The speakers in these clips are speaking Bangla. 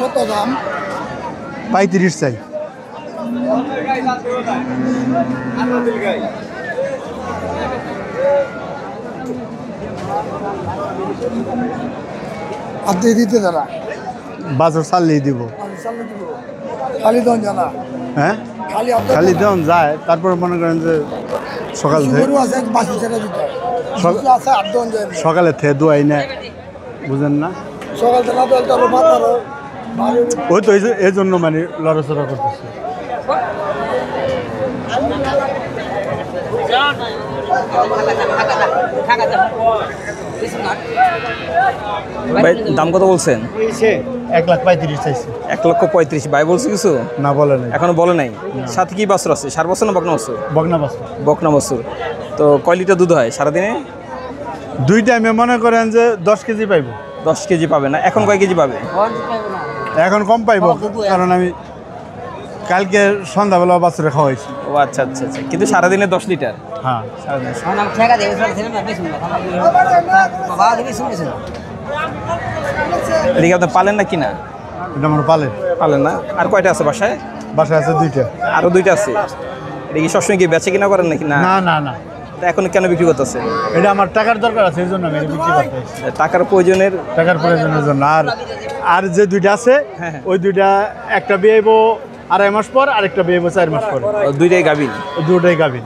কত দাম? 35 চাই। আপনি দিতে দাদা বাজার চাললেই দিব। খালি দন জানা হ্যাঁ খালি খালি দেন যায়, তারপর মনে করেন যে সকাল থেকে আছে বাসি ছেড়ে দিতে আছে 8 দন যায় সকালে থেকে দোয়াই না, বুঝেন না? সকাল থেকে না দল তো মাথারও ওই তো এই জন্য মানে লড়াচড়া করতেছে। ভাই দাম কত বলছেন? 1,35,000 চাইছে। 1,35,000 ভাই বলছে কিছু? না বলে নাই এখনো বলে নাই। সাথে কি বাছুর আছে? সার বছর না বকনা বাছুর? বকনা বাছুর। বকনা বাছুর। তো কয় লিটার দুধ হয় সারাদিনে? 2 টাইমে মনে করেন যে 10 কেজি পাইব। 10 কেজি পাবে না, এখন কয় কেজি পাবে? এখন কম পাইব, কারণ আমি কালকে সন্ধ্যাবেলা বাছুরে খাওয়াইছি। ও আচ্ছা আচ্ছা আচ্ছা, কিন্তু সারাদিনে 10 লিটার? হ্যাঁ এদিকে আপনি পালেন না কিনা? এটা আমার পালে পালেন না। আর কয়টা আছে বাসায়? বাসায় আছে 2টা। আরো 2টা আছে। এটা কি সবসময় কি বেচে কিনা করেন নাকি? না না না না, এখন কেন বিক্রি করতেছে? এটা আমার টাকার দরকার আছে, এই জন্য আমি বিক্রি করতে আসছি। টাকার প্রয়োজনের? টাকার প্রয়োজনের জন্য। আর যে 2টা আছে ওই 2টা, একটা বিয়েব 2.5 মাস পর, আরেকটা বিয়েব 4 মাস পর। 2টাই গাভিন? 2টাই গাভিন।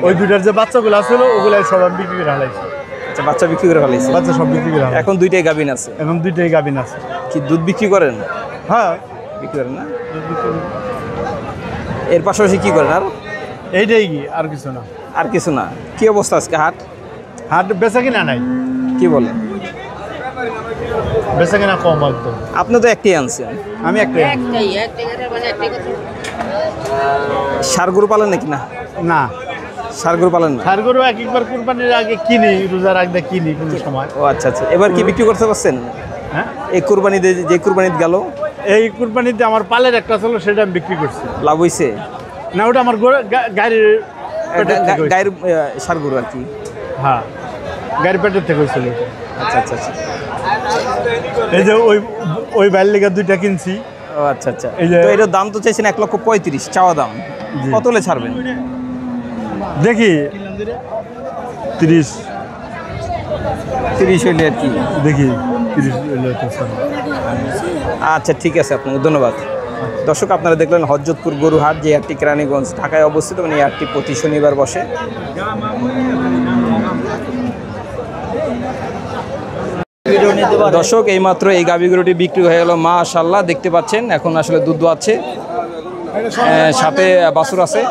ওই 2টার যে বাচ্চাগুলো আছিল ওগুলাই সব আমি বিক্রি করে হালাইছি। আচ্ছা, বাচ্চা বিক্রি করে ফেলাইছে? বাচ্চা সব বিক্রি করে হালাইছি। এখন 2টাই গাভিন আছে? এখন 2টাই গাভিন আছে। কি দুধ বিক্রি করেন? হ্যাঁ বিক্রি করেন না? এর পাশাপাশি কি করেন আর? এইটাই কি, আর কিছু না। আর কিছু না। কি অবস্থা আজকে হাট? হাট বেচা কিনা নাই। কি বলেন? বেচা কিনা কম একদম। আপনি তো একটাই আনছেন। আমি একটাই। ষাঁড় গরু পালেন নাকি? না না, ষাঁড় গরু পালেন না? ষাঁড় গরু একবার কুরবানির আগে কিনি, রোজার আগে কিনি কোনো সময়। ও আচ্ছা আচ্ছা, এবার কি বিক্রি করতে পারছেন? হ্যাঁ, এই কুরবানিতে, যে কুরবানিতে গেল, এই কুরবানিতে আমার পালের একটা ছিল, সেটা আমি বিক্রি করছি। লাভ হয়েছে? না, ওটা আমার গাড়ির গায়ের ষাঁড় গরু আর কি? হ্যাঁ, গাড়ির পেটের থেকে হয়েছিল। আচ্ছা আচ্ছা আচ্ছা। এই যে ওই বাইরের লেগে 2টা কিনছি। ও আচ্ছা আচ্ছা। তো এটার দাম তো চাইছেন 1,35,000 চাওয়া দাম। কত হলে ছাড়বেন? দেখি 30 হইলে আর কি? দেখি 30 হইলে তো ছাড়ব। আচ্ছা ঠিক আছে, আপনাকে ধন্যবাদ। দর্শক, আপনারা দেখলেন হযরতপুর গরু হাট, যে হাটটি কেরানীগঞ্জ ঢাকায় অবস্থিত। মানে এই হাটটি প্রতি শনিবার বসে। দর্শক, এইমাত্র এই গাভী গরুটি বিক্রি হয়ে গেল। মাশাআল্লাহ, দেখতে পাচ্ছেন এখন আসলে দুধ আছে, সাথে বাছুর আছে।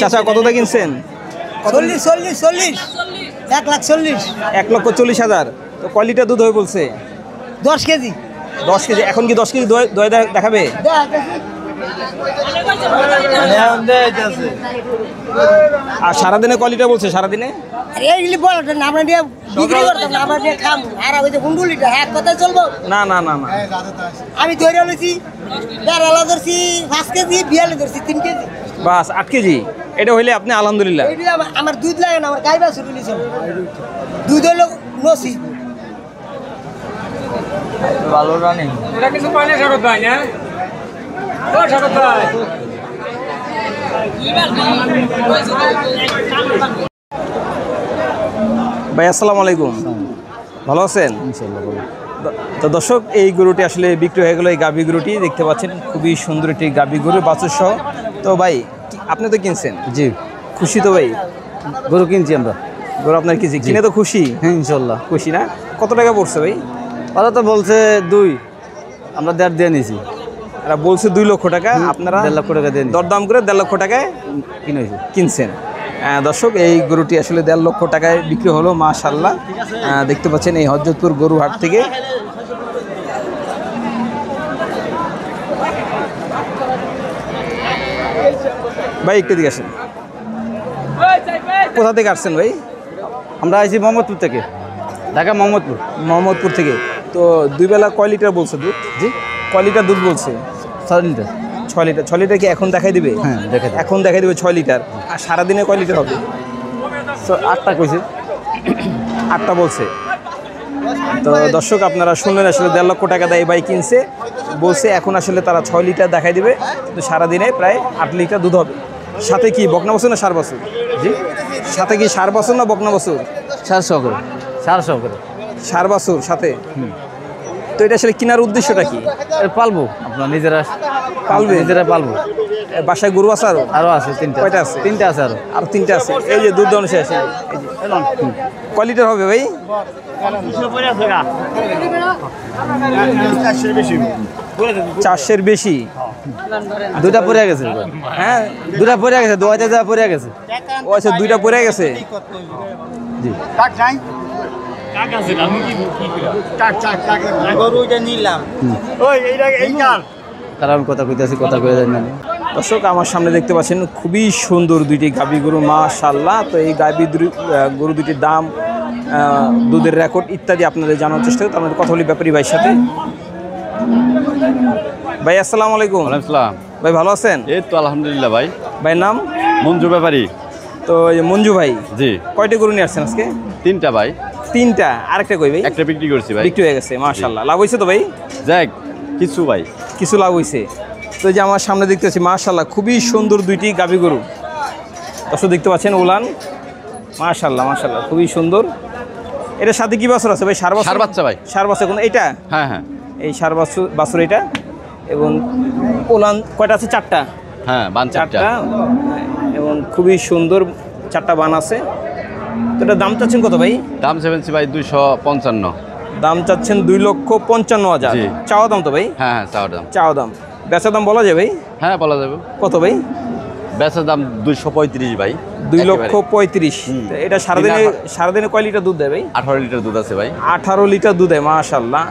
চাচা কত দা কিনছেন? 1,40,000। তো কয় লিটার দুধ হয়ে বলছে? 10 কেজি। 10 কেজি। এখন কি 10 কেজি দই দেখাবে? আর সারাদিনে কয় লিটার বলছে? সারাদিনে এইগুলি বলতে না, আমরা দিয়ে বিক্রি করতাম না, আমরা দিয়ে খাম। আর ওই যে 15 লিটার এক কথায় চলবো? না না না না, আমি ধরে লইছি 1.5 ধরছি, 5 কেজি, 42 ধরছি 3 কেজি। বাস 8 কেজি। এটা হইলে আপনি আলহামদুলিল্লাহ। আমার দুধ লাগে না, আমার গাই বাছুর নিছে। দুধ হলো নসি ভালো রানিং। এটা কিছু পায় না শরৎ ভাই, না ও শরৎ ভাই। ভাই আসসালামু আলাইকুম, ভালো আছেন? তো দর্শক, এই গরুটি আসলে বিক্রি হয়ে গেল। এই গাভী গরুটি দেখতে পাচ্ছেন, খুবই সুন্দর একটি গাভী গরু, বাছুর সহ। তো ভাই, আপনি তো কিনছেন? জি। খুশি তো ভাই? গরু কিনছি আমরা। গরু আপনার কিনছি, কিনে তো খুশি? হ্যাঁ ইনশাল্লাহ খুশি না? কত টাকা পড়ছে ভাই? ওরা তো বলছে 2, আমরা 1.5 দিয়ে নিয়েছি। এরা বলছে 2 লক্ষ টাকা, আপনারা 1.5 লক্ষ টাকা দিয়ে দরদাম করে 1.5 লক্ষ টাকায় কিনেছি, কিনছেন। দর্শক, এই গরুটি আসলে 1.5 লক্ষ টাকায় বিক্রি হলো। মাশাআল্লাহ, দেখতে পাচ্ছেন এই হযরতপুর গরু হাট থেকে। ভাই একটু দিকে আসেন। কোথা থেকে আসছেন ভাই? আমরা আইছি মোহাম্মদপুর থেকে, ঢাকা মোহাম্মদপুর থেকে। তো 2 বেলা কয় লিটার বলছে দুধ? জি, কয় লিটার দুধ বলছে? 6 লিটার। 6 লিটার 6 লিটার কি এখন দেখাই দিবে? হ্যাঁ, দেখাই দিবে। এখন দেখাই দিবে 6 লিটার। আর সারাদিনে কয় লিটার হবে? 8টা কইছে। 8টা বলছে। তো দর্শক আপনারা শুনলেন আসলে 1.5 লক্ষ টাকা দিয়ে এই বাইক কিনছে, বলছে এখন আসলে তারা 6 লিটার দেখাই দিবে, কিন্তু সারাদিনে প্রায় 8 লিটার দুধ হবে। সাথে কি বকনা বছর না সার বছর? জি, সাথে কি সার বছর না বকনা বছর? 400 করে 400 করে সার বছর সাথে। তো এটা আসলে কেনার উদ্দেশ্যটা কি? পালবো, আপনার নিজেরা পালবে? নিজেরা পালবো। বাসায় গরু আছে আরো? আরো আছে 3টা। কয়টা আছে? 3টা আছে আরো। আর 3টা আছে। এই যে দুধ দহন শেষ। এই যে কয় লিটার হবে ভাই? 400-এর বেশি। 2টা পড়ে গেছে। হ্যাঁ, 2টা পড়ে গেছে, 2000 টাকা পড়ে গেছে। ও আচ্ছা, 2টা পড়ে গেছে। জি, কারণ কথা কইতাছি, কথা কইয়া জানি না। দর্শক আমার সামনে দেখতে পাচ্ছেন খুবই সুন্দর দুইটি গাভী গরু, মাশাআল্লাহ। তো এই গাভী গরু দুটির দাম, দুধের রেকর্ড ইত্যাদি আপনাদের জানার চেষ্টা করতে আপনাদের কথা বলি ব্যাপারী ভাইয়ের সাথে। ভাই আসসালামু আলাইকুম। আসসালাম। ভাই ভালো আছেন? এই তো আলহামদুলিল্লাহ ভাই। ভাইয়ের নাম? মঞ্জু ব্যাপারী। তো এই যে মঞ্জু ভাই, জি। কয়টি গরু নিয়ে আসছেন আজকে? 3টা ভাই। 3টা। আরেকটা কই ভাই? একটা বিক্রি করছি ভাই। বিক্রি হয়ে গেছে, মাশাআল্লাহ। লাভ হয়েছে তো ভাই? যাক কিছু ভাই। কিছু লাভ হয়েছে। তো এই যে আমার সামনে দেখতে পাচ্ছি মাশাআল্লাহ খুবই সুন্দর দুইটি গাভী গরু। দর্শক দেখতে পাচ্ছেন উলান, মাশাআল্লাহ মাশাআল্লাহ খুবই সুন্দর। এটার সাথে কি বাছুর আছে ভাই? সার বাছুর? ষাঁড় বাচ্চা ভাই। সার বাছুর কোন এইটা? হ্যাঁ হ্যাঁ এই সার বাছুর এটা। এবং উলান কয়টা আছে? 4টা। হ্যাঁ, বান 4টা। এবং খুবই সুন্দর 4টা বান আছে। তো এটার দাম চাচ্ছেন কত ভাই? দাম চেয়েছি ভাই 255। দাম চাচ্ছেন 2,55,000। জি। চাওয়া দাম তো ভাই? হ্যাঁ হ্যাঁ, চাওয়ার দাম। চাওয়া দাম। বেচা দাম বলা যায় ভাই? হ্যাঁ বলা যাবে। কত ভাই? বেচার দাম 235 ভাই। 2,35,000। তো এটা সারাদিনে কয় লিটার দুধ দেয় ভাই? 18 লিটার দুধ আছে ভাই। 18 লিটার দুধ দেয়, মাশাআল্লাহ।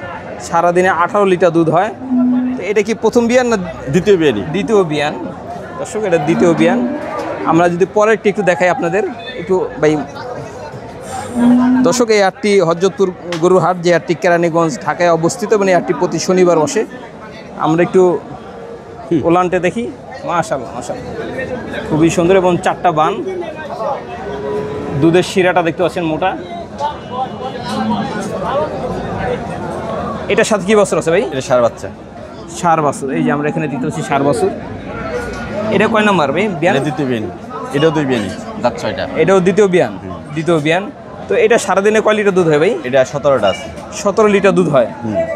সারাদিনে 18 লিটার দুধ হয়। তো এটা কি প্রথম বিয়ান না দ্বিতীয় বিয়ানি? দ্বিতীয় বিয়ান। দর্শক এটা দ্বিতীয় বিয়ান। আমরা যদি পরেরটি একটু দেখাই আপনাদের একটু ভাই। দর্শক এই হাটটি হযরতপুর গরুর হাট, যে হাটটি কেরানীগঞ্জ ঢাকায় অবস্থিত, এবং এই হাটটি প্রতি শনিবার বসে। আমরা একটু ওলানটে দেখি। মাশাআল্লাহ মাশাআল্লাহ খুবই সুন্দর, এবং 4টা বান। দুধের শিরাটা দেখতে পাচ্ছেন মোটা। এটার সাথে কি বাছুর আছে ভাই? এটা ষাঁড় বাচ্চা। সার বাছুর। এই যে আমরা এখানে দিতে পাচ্ছি সার বাছুর। এটা কয় নাম্বার ভাই? বিয়ান? এটা দ্বিতীয় বিয়ানি। এটাও 2 বিয়ানি, দাঁত 6টা। এটাও দ্বিতীয় বিয়ান। দ্বিতীয় বিয়ান। তো এটা সারাদিনে কয় লিটার দুধ হয় ভাই? এটা 17টা আছে। 17 লিটার দুধ হয়।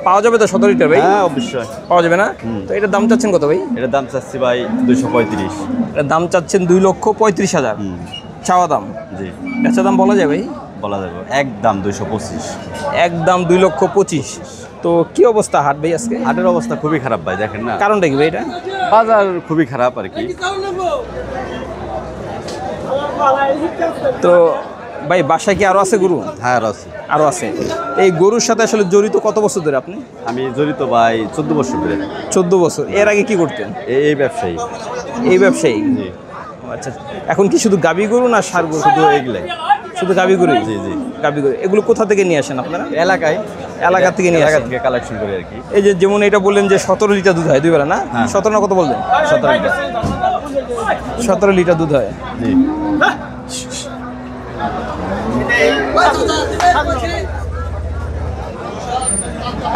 পাওয়া যাবে তো 17 লিটার ভাই? হ্যাঁ অবশ্যই পাওয়া যাবে না? তো এটার দাম চাচ্ছেন কত ভাই? এটার দাম চাচ্ছি ভাই 235। এটার দাম চাচ্ছেন 2,35,000। চাওয়া দাম। জি। বেচা দাম বলা যায় ভাই? বলা যাবে একদম 225। একদম 2,25,000। তো কি অবস্থা হাট ভাই আজকে? হাটের অবস্থা খুবই খারাপ ভাই, দেখেন না। কারণটা কি ভাই এটা? বাজার খুবই খারাপ আর কি। তো ভাই বাসায় কি আরো আছে গরু? হ্যাঁ রসি। আরো আছে। এই গরুর সাথে আসলে জড়িত কত বছর ধরে আপনি? আমি জড়িত ভাই 14 বছর ধরে। 14 বছর। এর আগে কি করতেন? এই ব্যবসায়ী। এই ব্যবসায়ী? জি। আচ্ছা, এখন কি শুধু গাবি গরু না ষাঁড় গরু? শুধু এগুলাই। শুধু গাবি গরু? জি জি। গাবি গরু। এগুলো কোথা থেকে নিয়ে আসেন আপনারা? এলাকা থেকে নিয়ে এলাকা আসেন? থেকে কালেকশন করে আর কি। এই যে যেমন এটা বললেন যে 17 লিটার দুধ হয় 2 বেলা, না? হ্যাঁ। 17 না কত বললেন? 17 লিটার। 17 লিটার দুধ হয়। জি।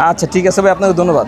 আচ্ছা ঠিক আছে ভাই, আপনাকে ধন্যবাদ।